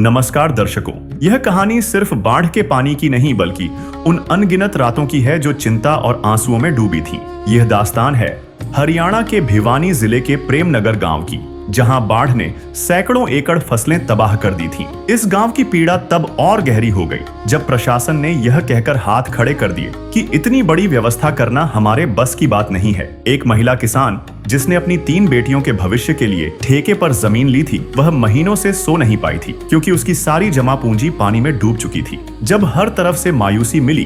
नमस्कार दर्शकों, यह कहानी सिर्फ बाढ़ के पानी की नहीं बल्कि उन अनगिनत रातों की है जो चिंता और आंसुओं में डूबी थी। यह दास्तान है हरियाणा के भिवानी जिले के प्रेमनगर गांव की, जहां बाढ़ ने सैकड़ों एकड़ फसलें तबाह कर दी थीं। इस गांव की पीड़ा तब और गहरी हो गई जब प्रशासन ने यह कहकर हाथ खड़े कर दिए कि इतनी बड़ी व्यवस्था करना हमारे बस की बात नहीं है। एक महिला किसान जिसने अपनी 3 बेटियों के भविष्य के लिए ठेके पर जमीन ली थी, वह महीनों से सो नहीं पाई थी क्योंकि उसकी सारी जमा पूंजी पानी में डूब चुकी थी। जब हर तरफ से मायूसी मिली,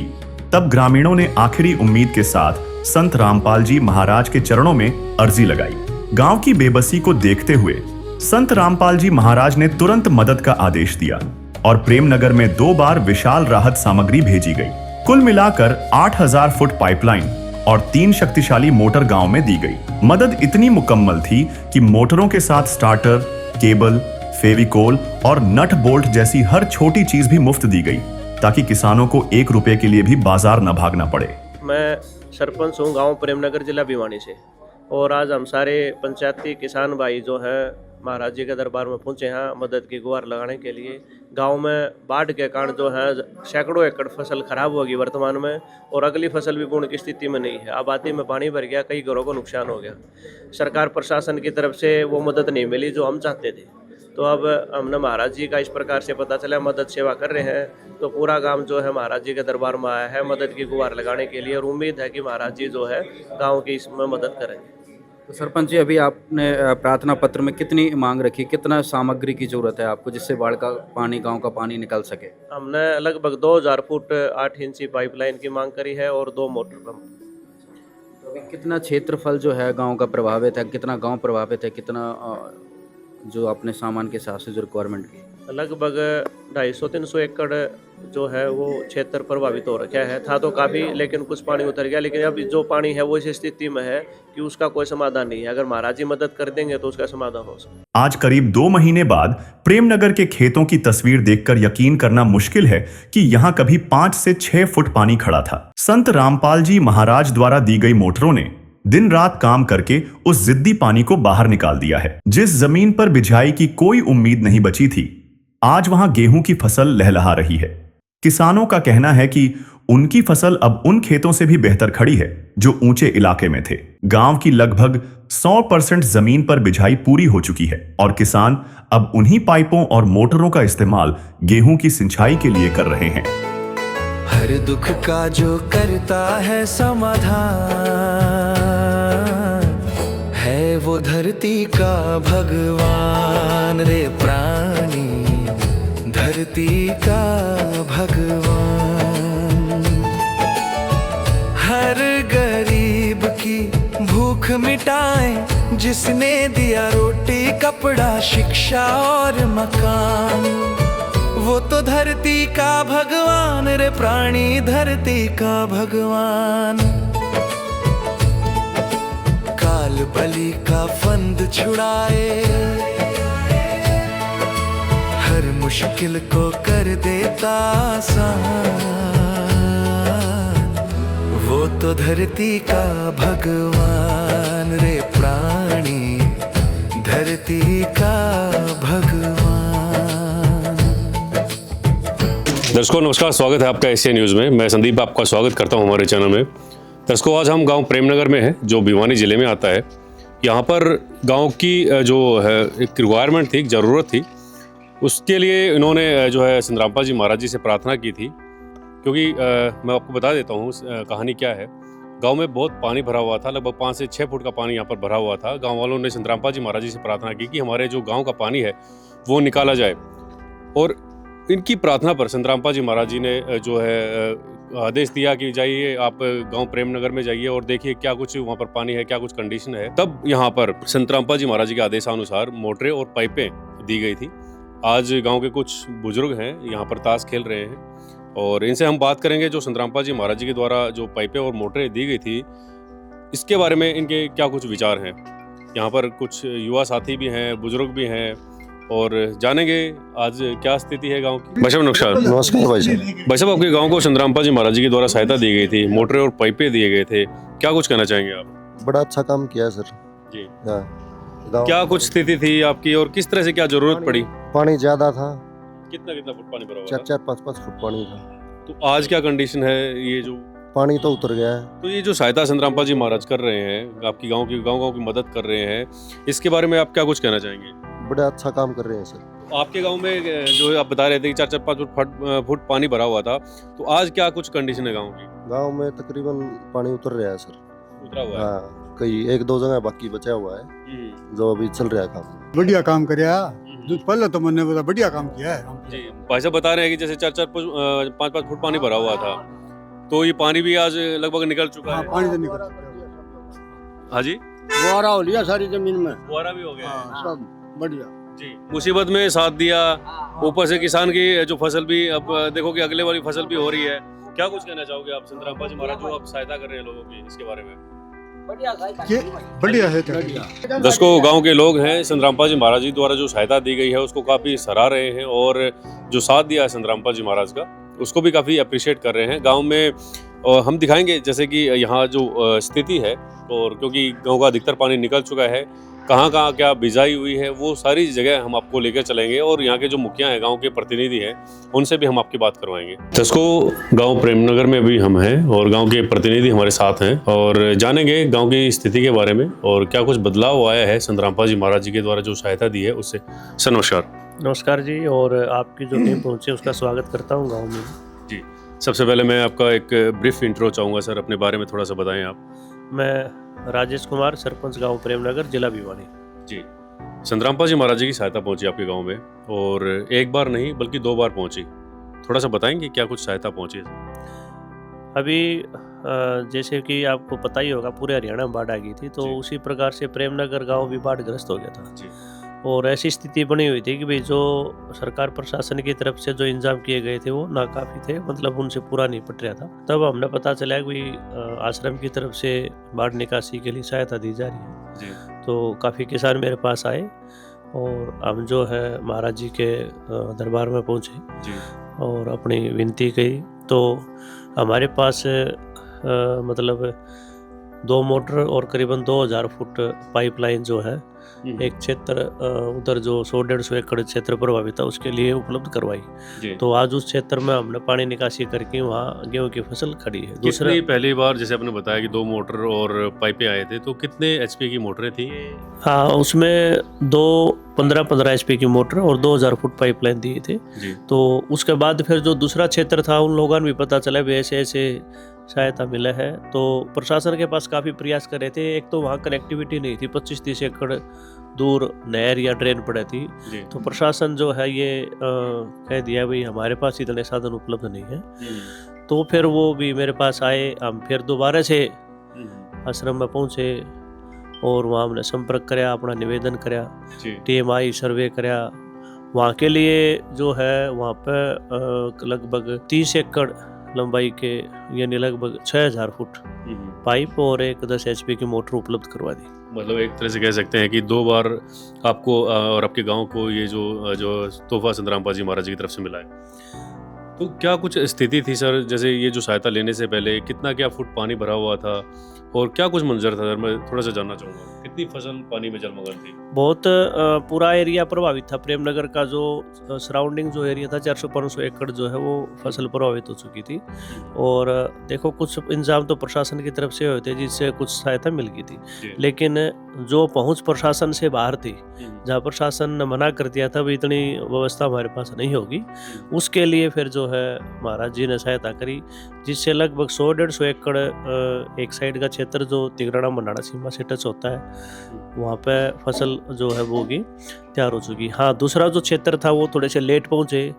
तब ग्रामीणों ने आखिरी उम्मीद के साथ संत रामपाल जी महाराज के चरणों में अर्जी लगाई। गांव की बेबसी को देखते हुए संत रामपाल जी महाराज ने तुरंत मदद का आदेश दिया और प्रेमनगर में 2 बार विशाल राहत सामग्री भेजी गई। कुल मिलाकर 8000 फुट पाइपलाइन और 3 शक्तिशाली मोटर गांव में दी गई। मदद इतनी मुकम्मल थी कि मोटरों के साथ स्टार्टर, केबल, फेविकोल और नट बोल्ट जैसी हर छोटी चीज भी मुफ्त दी गई ताकि किसानों को 1 रुपए के लिए भी बाजार न भागना पड़े। मैं सरपंच हूँ गांव प्रेमनगर जिला भिवानी से, और आज हम सारे पंचायती किसान भाई जो हैं महाराज जी के दरबार में पहुंचे हैं मदद की गुहार लगाने के लिए। गांव में बाढ़ के कारण जो है सैकड़ों एकड़ फसल खराब होगी वर्तमान में, और अगली फसल भी पूर्ण की स्थिति में नहीं है। आबादी में पानी भर गया, कई घरों को नुकसान हो गया। सरकार प्रशासन की तरफ से वो मदद नहीं मिली जो हम चाहते थे। तो अब हमने महाराज जी का इस प्रकार से पता चला मदद सेवा कर रहे हैं, तो पूरा गांव जो है महाराज जी के दरबार में आया है मदद की गुहार लगाने के लिए, और उम्मीद है कि महाराज जी जो है गांव की इसमें मदद करेंगे। तो सरपंच जी, अभी आपने प्रार्थना पत्र में कितनी मांग रखी, कितना सामग्री की जरूरत है आपको जिससे बाढ़ का पानी, गांव का पानी निकल सके? हमने लगभग 2000 फुट 8 इंची पाइपलाइन की मांग करी है और 2 मोटर पंप। तो अभी कितना क्षेत्रफल जो है गांव का प्रभावित है, कितना गांव प्रभावित है, कितना जो अपने सामान के हिसाब से जो रिक्वायरमेंट की? लगभग 250-300 एकड़ जो है वो क्षेत्र प्रभावित हो रखा है। था तो काफ़ी, लेकिन कुछ पानी उतर गया। लेकिन अब जो पानी है वो इस स्थिति में है कि उसका कोई समाधान नहीं है। अगर महाराज जी मदद कर देंगे तो उसका समाधान हो सकता है। आज करीब 2 महीने बाद प्रेमनगर के खेतों की तस्वीर देखकर यकीन करना मुश्किल है कि यहाँ कभी 5 से 6 फुट पानी खड़ा था। संत रामपाल जी महाराज द्वारा दी गई मोटरों ने दिन रात काम करके उस जिद्दी पानी को बाहर निकाल दिया है। जिस जमीन पर बिजाई की कोई उम्मीद नहीं बची थी, आज वहां गेहूं की फसल लहलहा रही है। किसानों का कहना है कि उनकी फसल अब उन खेतों से भी बेहतर खड़ी है जो ऊंचे इलाके में थे। गांव की लगभग 100% जमीन पर बिजाई पूरी हो चुकी है और किसान अब उन्हीं पाइपों और मोटरों का इस्तेमाल गेहूं की सिंचाई के लिए कर रहे हैं। हर दुख का जो करता है समाधान है वो धरती का भगवान रे प्राणी, धरती का भगवान। हर गरीब की भूख मिटाए जिसने दिया रोटी, कपड़ा, शिक्षा और मकान, वो तो धरती का भगवान रे प्राणी, धरती का भगवान। काल बलि का फंद छुड़ाए, हर मुश्किल को कर देता आसान, वो तो धरती का भगवान रे प्राणी, धरती का भगवान। दर्शकों नमस्कार, स्वागत है आपका एशिया न्यूज़ में। मैं संदीप आपका स्वागत करता हूं हमारे चैनल में। दर्शकों, आज हम गांव प्रेमनगर में हैं जो भिवानी ज़िले में आता है। यहां पर गांव की जो है एक रिक्वायरमेंट थी, एक ज़रूरत थी, उसके लिए इन्होंने जो है संत रामपाल जी महाराज जी से प्रार्थना की थी। क्योंकि मैं आपको बता देता हूँ कहानी क्या है। गांव में बहुत पानी भरा हुआ था, लगभग 5 से 6 फुट का पानी यहाँ पर भरा हुआ था। गाँव वालों ने संत रामपाल जी महाराज जी से प्रार्थना की कि हमारे जो गाँव का पानी है वो निकाला जाए, और इनकी प्रार्थना पर संत रामपाल जी महाराज जी ने जो है आदेश दिया कि जाइए आप गांव प्रेमनगर में जाइए और देखिए क्या कुछ वहां पर पानी है, क्या कुछ कंडीशन है। तब यहां पर संत रामपाल जी महाराज जी के आदेशानुसार मोटरें और पाइपें दी गई थी। आज गांव के कुछ बुजुर्ग हैं यहाँ पर ताश खेल रहे हैं, और इनसे हम बात करेंगे जो संत रामपाल जी महाराज जी के द्वारा जो पाइपें और मोटरें दी गई थी, इसके बारे में इनके क्या कुछ विचार हैं। यहाँ पर कुछ युवा साथी भी हैं, बुजुर्ग भी हैं, और जानेंगे आज क्या स्थिति है गांव की। भाई साहब नमस्कार। नमस्कार भाई साहब। भाई साहब, आपके गांव को संत रामपाल जी महाराज जी के द्वारा सहायता दी गई थी, मोटरें और पाइपें दिए गए थे, क्या कुछ कहना चाहेंगे आप? बड़ा अच्छा काम किया सर जी। हाँ, क्या कुछ स्थिति थी आपकी और किस तरह से क्या जरूरत पड़ी? पानी ज़्यादा था, कितना कितना फुट पानी भरा हुआ चार था? चार पाँच पाँच फुट पानी था। तो आज क्या कंडीशन है ये जो, पानी तो उतर गया है। तो ये जो सहायता संतरामपाल जी महाराज कर रहे हैं, आपकी गांव की मदद कर रहे हैं, इसके बारे में आप क्या कुछ कहना चाहेंगे? बड़ा अच्छा काम कर रहे हैं सर। आपके गांव में जो आप बता रहे थे कि 4-5 फुट पानी भरा हुआ था, तो आज क्या कुछ कंडीशन है गांव की? गांव में तकरीबन पानी उतर रहा है सर। उतरा हुआ है? हाँ, कई एक दो जगह बाकी बचा हुआ है जो अभी चल रहा है काम। बढ़िया काम करया जो पहले तो मैंने बोला बढ़िया काम किया है। जी, भाई साहब बता रहे हैं कि जैसे 4-5 फुट पानी भरा हुआ था, तो ये पानी भी आज लगभग निकल चुका हाँ, है। पानी तो निकल हाँ जी, फुहारा हो लिया सारी जमीन में। फुहारा भी हो गया है। हाँ, सब बढ़िया। जी, मुसीबत में साथ दिया, ऊपर से किसान की जो फसल भी, अब देखो कि अगले वाली फसल भी हो रही है। क्या कुछ कहना चाहोगे आप संतरामपाल जी महाराज जो आप सहायता कर रहे हैं लोगों की, इसके बारे में? ये बढ़िया है तो। दर्शकों, गांव के लोग हैं, संतरामपाल जी महाराज जी द्वारा जो सहायता दी गई है उसको काफ़ी सराह रहे हैं, और जो साथ दिया है संतरामपाल जी महाराज का उसको भी काफ़ी अप्रिशिएट कर रहे हैं। गांव में हम दिखाएंगे जैसे कि यहाँ जो स्थिति है, और क्योंकि गांव का अधिकतर पानी निकल चुका है, कहाँ कहाँ क्या बिजाई हुई है वो सारी जगह हम आपको लेकर चलेंगे, और यहाँ के जो मुखिया हैं, गांव के प्रतिनिधि हैं, उनसे भी हम आपकी बात करवाएंगे। दर्शकों, गांव प्रेमनगर में अभी हम हैं और गांव के प्रतिनिधि हमारे साथ हैं, और जानेंगे गांव की स्थिति के बारे में और क्या कुछ बदलाव आया है संतरामपाल जी महाराज जी के द्वारा जो सहायता दी है उससे। सर नमस्कार। नमस्कार जी, और आपकी जो टीम पहुंची उसका स्वागत करता हूं गांव में। जी, सबसे पहले मैं आपका एक ब्रीफ इंट्रो चाहूँगा सर, अपने बारे में थोड़ा सा बताएं आप। मैं राजेश कुमार, सरपंच गांव प्रेमनगर, जिला भिवानी। जी, संतरामपाल जी महाराज जी की सहायता पहुंची आपके गांव में, और एक बार नहीं बल्कि 2 बार पहुंची। थोड़ा सा बताएंगे क्या कुछ सहायता पहुंची है? अभी जैसे कि आपको पता ही होगा, पूरे हरियाणा में बाढ़ आ गई थी, तो जी। उसी प्रकार से प्रेमनगर गांव भी बाढ़ग्रस्त हो गया था। जी। और ऐसी स्थिति बनी हुई थी कि भाई जो सरकार प्रशासन की तरफ से जो इंतजाम किए गए थे वो नाकाफी थे, मतलब उनसे पूरा नहीं पट रहा था। तब हमने पता चला कि आश्रम की तरफ से बाढ़ निकासी के लिए सहायता दी जा रही है। जी। तो काफ़ी किसान मेरे पास आए और हम जो है महाराज जी के दरबार में पहुँचे जी। और अपनी विनती कही। तो हमारे पास मतलब 2 मोटर और करीबन 2000 फुट पाइपलाइन जो है एक क्षेत्र उधर जो 100-150 एकड़ क्षेत्र प्रभावित था उसके लिए उपलब्ध करवाई। जी। तो आज उस क्षेत्र में हमने पानी निकासी करके वहाँ गेहूं की फसल खड़ी है। कितनी पहली बार जैसे आपने बताया कि 2 मोटर और पाइपें आए थे, तो कितने एचपी की मोटरें थी? हाँ, उसमें 15 एचपी की मोटर और 2000 फुट पाइपलाइन दिए थे। जी। तो उसके बाद फिर जो दूसरा क्षेत्र था उन लोगों ने भी पता चला भी ऐसे ऐसे सहायता मिला है, तो प्रशासन के पास काफ़ी प्रयास कर रहे थे। एक तो वहाँ कनेक्टिविटी नहीं थी, 25-30 एकड़ दूर नहर या ड्रेन पड़े थी। जी। तो प्रशासन जो है ये कह दिया भाई हमारे पास इतने साधन उपलब्ध नहीं है। तो फिर वो भी मेरे पास आए, हम फिर दोबारा से आश्रम में पहुँचे और वहाँ हमने संपर्क कराया, अपना निवेदन कराया, जी। टीम आई, सर्वे कराया। वहाँ के लिए जो है वहाँ पे लगभग 30 एकड़ लंबाई के यानी लगभग 6000 फुट पाइप और एक 10 एचपी की मोटर उपलब्ध करवा दी। मतलब एक तरह से कह सकते हैं कि 2 बार आपको और आपके गांव को ये जो तोहफा संतरामपाल जी महाराज जी की तरफ से मिला है। तो क्या कुछ स्थिति थी सर, जैसे ये जो सहायता लेने से पहले कितना क्या फुट पानी भरा हुआ था और क्या कुछ मंजर था सर, मैं थोड़ा सा जानना चाहूँगा। कितनी फसल पानी में जलमग्न थी? बहुत पूरा एरिया प्रभावित था। प्रेमनगर का जो सराउंडिंग जो एरिया था 400-500 एकड़ जो है वो फसल प्रभावित हो चुकी थी। और देखो कुछ इंतजाम तो प्रशासन की तरफ से हुए थे जिससे कुछ सहायता मिल गई थी, जी। लेकिन जो पहुंच प्रशासन से बाहर थी, जहाँ प्रशासन ने मना कर दिया था भी इतनी व्यवस्था हमारे पास नहीं होगी, उसके लिए फिर जो है महाराज जी ने सहायता करी, जिससे लगभग 100-150 एकड़ एक साइड का क्षेत्र जो तिगराना मंडाना सीमा से टच होता है वहाँ पे फसल जो है वो भी तैयार हो चुकी। हाँ, दूसरा जो क्षेत्र था वो थोड़े से लेट पहुँचे,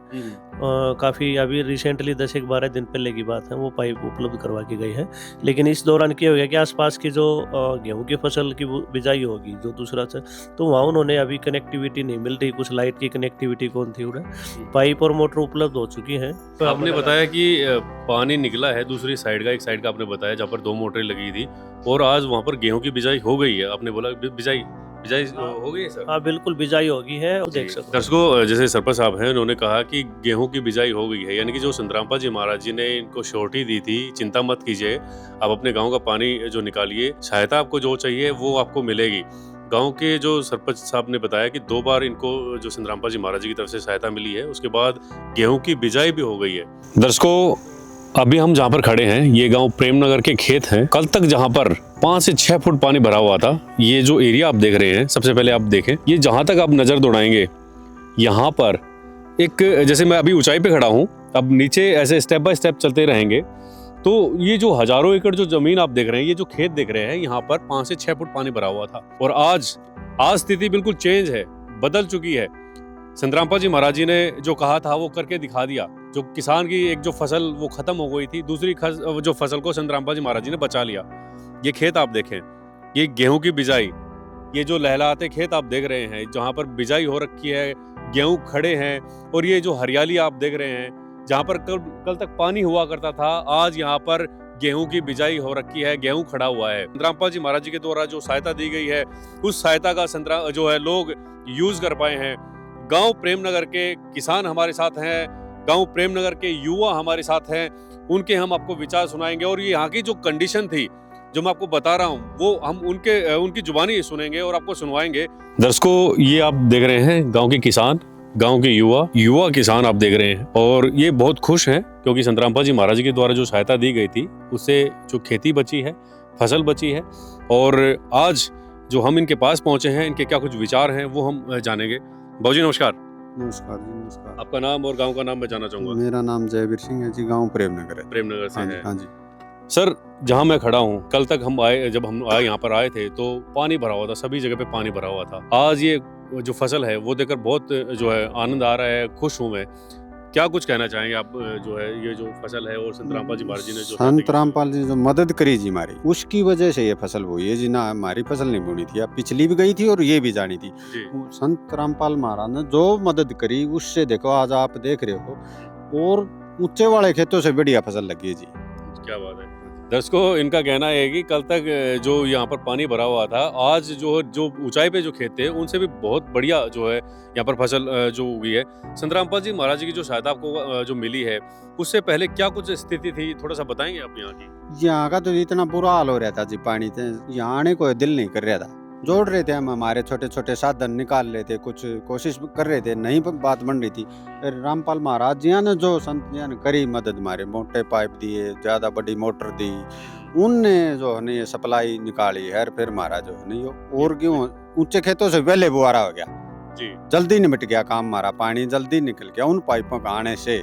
काफ़ी अभी रिसेंटली 10-12 दिन पहले की बात है, वो पाइप उपलब्ध करवा के गई है। लेकिन इस दौरान क्या हो गया कि आसपास की जो गेहूं की फसल की बिजाई होगी जो दूसरा से, तो वहाँ उन्होंने अभी कनेक्टिविटी नहीं मिल रही, कुछ लाइट की कनेक्टिविटी कौन थी उन्हें, पाइप और मोटर उपलब्ध हो चुकी हैं। तो आपने बताया कि पानी निकला है दूसरी साइड का, एक साइड का आपने बताया जहाँ पर 2 मोटरें लगी थी, और आज वहाँ पर गेहूं की बिजाई हो गई है। आपने बोला बिजाई हो गई है सर? हाँ बिल्कुल, बिजाई होगी है, देख सकते। दर्शकों, जैसे सरपंच साहब हैं उन्होंने कहा कि गेहूं की बिजाई हो गई है, यानी कि जो संतरामपाल जी महाराज जी ने इनको श्योरिटी दी थी, चिंता मत कीजिए, आप अपने गांव का पानी जो निकालिए, सहायता आपको जो चाहिए वो आपको मिलेगी। गांव के जो सरपंच साहब ने बताया कि 2 बार इनको जो संतरामपाल जी महाराज जी की तरफ से सहायता मिली है, उसके बाद गेहूं की बिजाई भी हो गई है। दर्शकों, अभी हम जहां पर खड़े हैं ये गांव प्रेमनगर के खेत हैं। कल तक जहां पर 5 से 6 फुट पानी भरा हुआ था, ये जो एरिया आप देख रहे हैं, सबसे पहले आप देखें, ये जहां तक आप नजर दौड़ाएंगे यहाँ पर एक, जैसे मैं अभी ऊंचाई पे खड़ा हूँ, अब नीचे ऐसे स्टेप बाय स्टेप चलते रहेंगे तो ये जो हजारों एकड़ जो जमीन आप देख रहे हैं, ये जो खेत देख रहे हैं, यहाँ पर 5 से 6 फुट पानी भरा हुआ था। और आज स्थिति बिल्कुल चेंज है, बदल चुकी है। संतरामपाल जी महाराज जी ने जो कहा था वो करके दिखा दिया। जो किसान की एक जो फसल वो खत्म हो गई थी, दूसरी जो फसल को संतरामपाल जी महाराज जी ने बचा लिया। ये खेत आप देखें, ये गेहूं की बिजाई, ये जो लहलाते खेत आप देख रहे हैं, जहाँ पर बिजाई हो रखी है, गेहूं खड़े हैं, और ये जो हरियाली आप देख रहे हैं, जहाँ पर कल तक पानी हुआ करता था, आज यहाँ पर गेहूं की बिजाई हो रखी है, गेहूं खड़ा हुआ है। संतरामपाल जी महाराज जी के द्वारा जो सहायता दी गई है, उस सहायता का जो है लोग यूज कर पाए हैं। गांव प्रेमनगर के किसान हमारे साथ हैं, गांव प्रेमनगर के युवा हमारे साथ हैं, उनके हम आपको विचार सुनाएंगे। और ये यहाँ की जो कंडीशन थी जो मैं आपको बता रहा हूँ, वो हम उनकी जुबानी सुनेंगे और आपको सुनवाएंगे। दर्शकों, ये आप देख रहे हैं गांव के किसान, गांव के युवा किसान आप देख रहे हैं, और ये बहुत खुश हैं क्योंकि संतरामपाल जी महाराज जी के द्वारा जो सहायता दी गई थी, उससे जो खेती बची है, फसल बची है। और आज जो हम इनके पास पहुंचे हैं, इनके क्या कुछ विचार हैं वो हम जानेंगे। बाबूजी नमस्कार। नमस्कार जी, नमस्कार। आपका नाम और गांव का नाम मैं जानना चाहूंगा। मेरा नाम जयवीर सिंह है जी, गांव प्रेमनगर है। प्रेमनगर से है। हाँ जी। सर, जहाँ मैं खड़ा हूँ, कल तक जब हम यहाँ पर आए थे तो पानी भरा हुआ था, सभी जगह पे पानी भरा हुआ था। आज ये जो फसल है वो देखकर बहुत जो है आनंद आ रहा है, खुश हूँ मैं। क्या कुछ कहना चाहेंगे आप, जो है ये जो फसल है और संतरामपाल जी महाराज जी ने जो संतरामपाल जी जो मदद करी जी हमारी, उसकी वजह से ये फसल हुई है जी। ना हमारी फसल नहीं बोनी थी, अब पिछली भी गई थी और ये भी जानी थी। संतरामपाल महाराज ने जो मदद करी, उससे देखो आज आप देख रहे हो, और ऊंचे वाले खेतों से बढ़िया फसल लगी है जी। क्या बात है। दर्शकों, इनका कहना है कि कल तक जो यहाँ पर पानी भरा हुआ था, आज जो ऊंचाई पे जो खेत थे उनसे भी बहुत बढ़िया जो है यहाँ पर फसल जो उगी है। संतरामपाल जी महाराज जी की जो सहायता आपको जो मिली है, उससे पहले क्या कुछ स्थिति थी, थोड़ा सा बताएंगे आप यहाँ की? यहाँ का तो इतना बुरा हाल हो रहा था जी, पानी से यहाँ आने को दिल नहीं कर रहा था। जोड़ रहे थे हम, हमारे छोटे छोटे साधन निकाल रहे थे, कुछ कोशिश कर रहे थे, नहीं बात बन रही थी। फिर रामपाल महाराज जी ने जो संत जी ने करी मदद, हमारे मोटे पाइप दिए, ज़्यादा बड़ी मोटर दी, उनने जो है ये सप्लाई निकाली है। फिर महाराज जो है और क्यों ऊंचे खेतों से पहले बुआरा हो गया जी, जल्दी निपट गया काम हमारा, पानी जल्दी निकल गया उन पाइपों का आने से।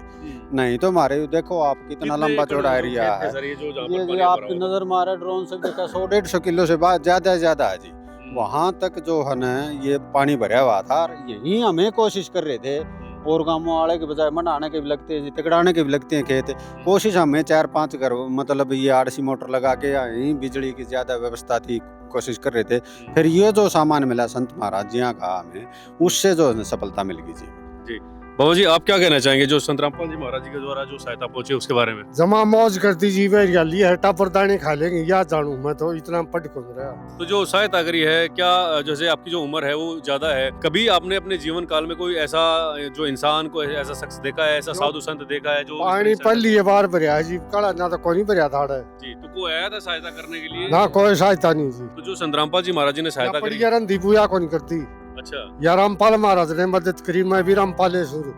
नहीं तो हमारे देखो आप कितना लंबा चौड़ा एरिया है, ये जो आपकी नजर मारे ड्रोन से देखा 100-150 किलो से ज्यादा है जी। वहाँ तक जो है ना ये पानी भरा हुआ था, यही हमें कोशिश कर रहे थे। और गाँव वाले के बजाय मनाने के भी लगते हैं, तिकड़ाने के भी लगते हैं खेत। कोशिश हमें 4-5 घर मतलब ये आरसी मोटर लगा के, यहीं बिजली की ज्यादा व्यवस्था थी, कोशिश कर रहे थे। फिर ये जो सामान मिला संत महाराज जी का हमें, उससे जो सफलता मिल गई जी। बाबा जी, आप क्या कहना चाहेंगे जो संतरामपाल जी महाराज जी के द्वारा जो सहायता पहुंची उसके बारे में? जमा मौज करती जी, हरियाली हटा परदाने खा लेंगे, या जानू मैं तो इतना पट खुद रहा। तो जो सहायता करी है, क्या जैसे आपकी जो उम्र है वो ज्यादा है, कभी आपने अपने जीवन काल में कोई ऐसा जो इंसान को ऐसा शख्स देखा है, ऐसा साधु संत देखा है जो पानी पहली बार भरिया जी, कड़ा ना तो कोई नहीं भरिया था जी? तो कोई आया था सहायता करने के लिए? ना कोई सहायता नहीं जी। तो जो संतरामपाल जी महाराज जी ने सहायता करी, रंधी पूजा कौन करती? अच्छा, या रामपाल महाराज ने मदद करी, मैं भी रामपाले शुरू।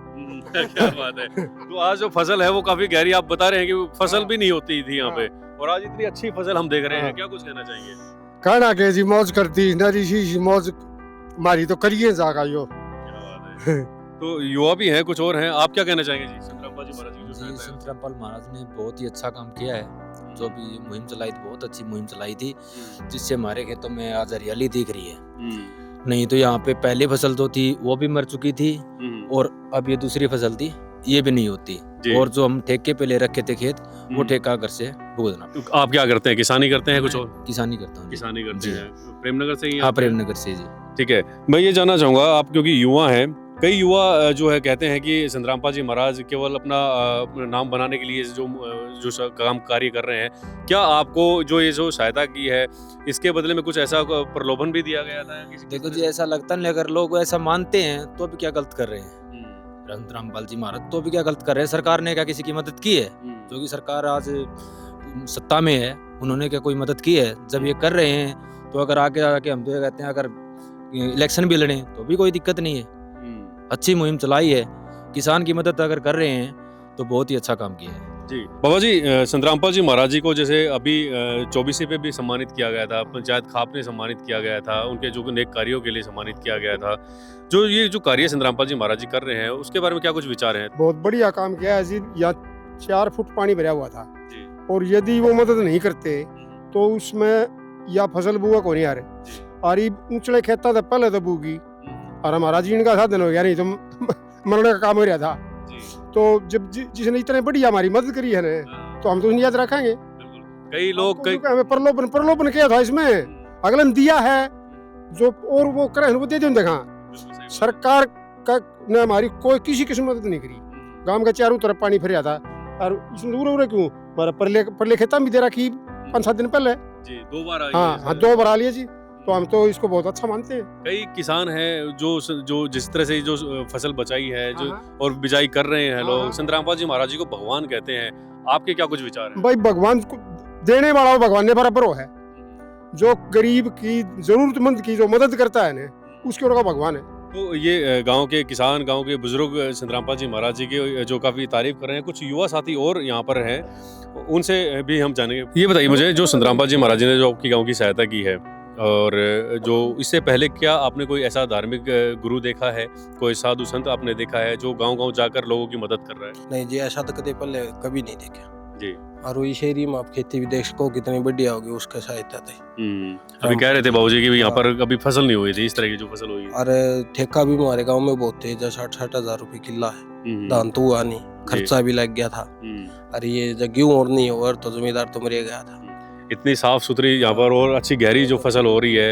क्या बात है। तो आज जो फसल है वो काफी गहरी, आप बता रहे हैं कि फसल भी नहीं होती थी यहाँ पे, और आज इतनी अच्छी फसल हम देख रहे हैं। क्या कुछ कहना चाहेंगे? कहना के जी मौज करती नरी शी मौज मारी तो करिए जागा यो। क्या बात है। तो युवा भी हैं, कुछ और हैं, आप क्या कहना चाहेंगे जी संतरामपाल जी महाराज जी? जी, संतरामपाल महाराज ने बहुत ही अच्छा काम किया है, जो भी मुहिम चलाई थी, बहुत अच्छी मुहिम चलाई थी, जिससे हमारे खेतों में आज हरियाली दिख रही है। नहीं तो यहाँ पे पहली फसल तो थी वो भी मर चुकी थी, और अब ये दूसरी फसल थी ये भी नहीं होती। और जो हम ठेके पे ले रखे थे खेत, वो ठेका घर से भुगतना। तो आप क्या करते हैं, किसानी करते हैं कुछ और? किसानी करता हूँ। किसानी करते हैं प्रेमनगर से ही? हाँ, प्रेमनगर से जी। ठीक है, मैं ये जानना चाहूंगा, आप क्योंकि युवा हैं, कई युवा जो है कहते हैं कि संतरामपाल जी महाराज केवल अपना नाम बनाने के लिए जो काम कार्य कर रहे हैं, क्या आपको जो ये जो सहायता की है इसके बदले में कुछ ऐसा प्रलोभन भी दिया गया था? देखो जी, ऐसा लगता नहीं, अगर लोग ऐसा मानते हैं तो भी क्या गलत कर रहे हैं? संतरामपाल जी महाराज तो भी क्या गलत कर रहे हैं? सरकार ने क्या किसी की मदद की है? जो कि सरकार आज सत्ता में है, उन्होंने क्या कोई मदद की है? जब ये कर रहे हैं तो अगर आगे आके हम तो ये कहते हैं, अगर इलेक्शन भी लड़ें तो भी कोई दिक्कत नहीं है। अच्छी मुहिम चलाई है, किसान की मदद अगर कर रहे हैं तो बहुत ही अच्छा काम किया है। जी बाबा जी, संतरामपाल जी महाराज जी को जैसे अभी 24 पे भी सम्मानित किया गया था, पंचायत खाप ने सम्मानित किया गया था, उनके जो नेक कार्यों के लिए सम्मानित किया गया था। जो कार्य संतरामपाल जी महाराज जी कर रहे हैं उसके बारे में क्या कुछ विचार हैं? बहुत बढ़िया काम किया है जी। यहाँ 4 फुट पानी भरा हुआ था और यदि वो मदद नहीं करते तो उसमें या फसल बुआ को नहीं आ रहे और ये ऊंचले खेता था पहले तो बूगी और हमारा जी इनका साधन हो गया, नहीं तो मरने का काम हो रहा था। तो जब जिसने इतने बढ़िया हमारी मदद करी है ना तो हम तो याद रखेंगे। कई लोग हमें प्रलोभन किया था इसमें, अगले ने दिया है जो और वो करे वो दे दो। देखा सरकार का ने हमारी कोई किसी किस्म मदद नहीं करी। गांव के चारों तरफ पानी फरिया था और इसमें दूर क्यों हमारा परले खेता भी दे रखी 5-7 दिन पहले जी 2 बार आई। हाँ 2 बार आ लिया जी। तो हम तो इसको बहुत अच्छा मानते हैं। कई किसान हैं जो जिस तरह से जो फसल बचाई है जो और बिजाई कर रहे हैं लोग, संतरामपाल जी महाराज जी को भगवान कहते हैं। आपके क्या कुछ विचार हैं? भाई भगवान को देने वाला भगवान ने बराबर हो है, जो गरीब की जरूरतमंद की जो मदद करता है ना उसके और का भगवान है। तो ये गांव के किसान, गांव के बुजुर्ग संतरामपाल जी महाराज जी के जो काफी तारीफ कर रहे हैं। कुछ युवा साथी और यहाँ पर हैं, उनसे भी हम जानेंगे। ये बताइए मुझे, जो संतरामपाल जी महाराज जी ने जो आपकी गाँव की सहायता की है और जो इससे पहले क्या आपने कोई ऐसा धार्मिक गुरु देखा है, कोई साधु संत आपने देखा है जो गांव-गांव जाकर लोगों की मदद कर रहा है? नहीं जी, ऐसा तो कभी पहले कभी नहीं देखा जी। और इस एरिया में आप खेती भी देख सको कितनी बढ़िया होगी उसका सहायता थे। अभी कह रहे थे बाबूजी कि यहाँ पर कभी फसल नहीं हुई थी इस तरह की जो फसल हुई है। और ठेका भी हमारे गाँव में बहुत थे, 60-60 हजार रुपए किला है। धान तो हुआ नहीं, खर्चा भी लग गया था। अरे ये जब गेहूं और नहीं हुआ तो जमींदार तो मर गया था। इतनी साफ सुथरी यहाँ पर और अच्छी गहरी जो फसल हो रही है,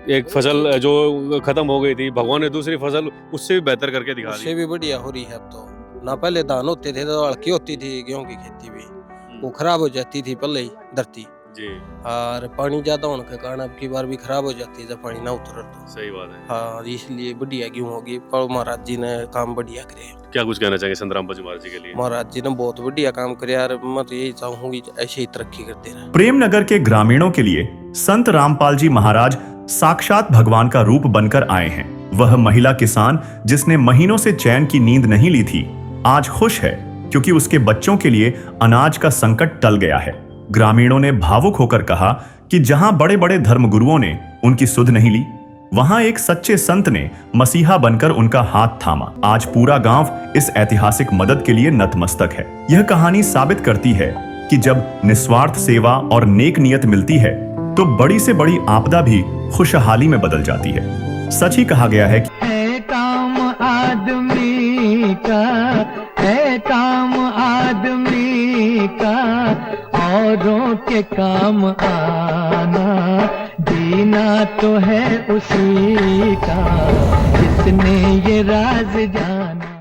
एक फसल जो खत्म हो गई थी, भगवान ने दूसरी फसल उससे भी बेहतर करके दिखा दी। उससे भी बढ़िया हो रही है अब तो। ना पहले धान होते थे तो हल्की होती थी गेहूं की खेती भी, वो खराब हो जाती थी पहले ही धरती जी। और पानी ज्यादा होने के कारण अब की बार भी खराब हो जाती है जब पानी ना उतर तो। सही बात है। हाँ, इसलिए बढ़िया गेहूं होगी। पर महाराज जी ने काम बढ़िया करे। क्या कुछ कहना चाहेंगे संतरामपाल जी महाराज जी के लिए? महाराज जी ने बहुत बढ़िया काम करे यार, मैं तो यही चाहूंगी ऐसे ही तरक्की करते रहे। प्रेमनगर के ग्रामीणों के लिए संत रामपाल जी महाराज साक्षात भगवान का रूप बनकर आए हैं। वह महिला किसान जिसने महीनों से चैन की नींद नहीं ली थी, आज खुश है क्योंकि उसके बच्चों के लिए अनाज का संकट टल गया है। ग्रामीणों ने भावुक होकर कहा कि जहां बड़े बड़े धर्मगुरुओं ने उनकी सुध नहीं ली, वहां एक सच्चे संत ने मसीहा बनकर उनका हाथ थामा। आज पूरा गांव इस ऐतिहासिक मदद के लिए नतमस्तक है। यह कहानी साबित करती है कि जब निस्वार्थ सेवा और नेक नियत मिलती है तो बड़ी से बड़ी आपदा भी खुशहाली में बदल जाती है। सच ही कहा गया है कि काम आदमी का है, काम आदमी का औरों के काम आना, जीना तो है उसी का जिसने ये राज जाना।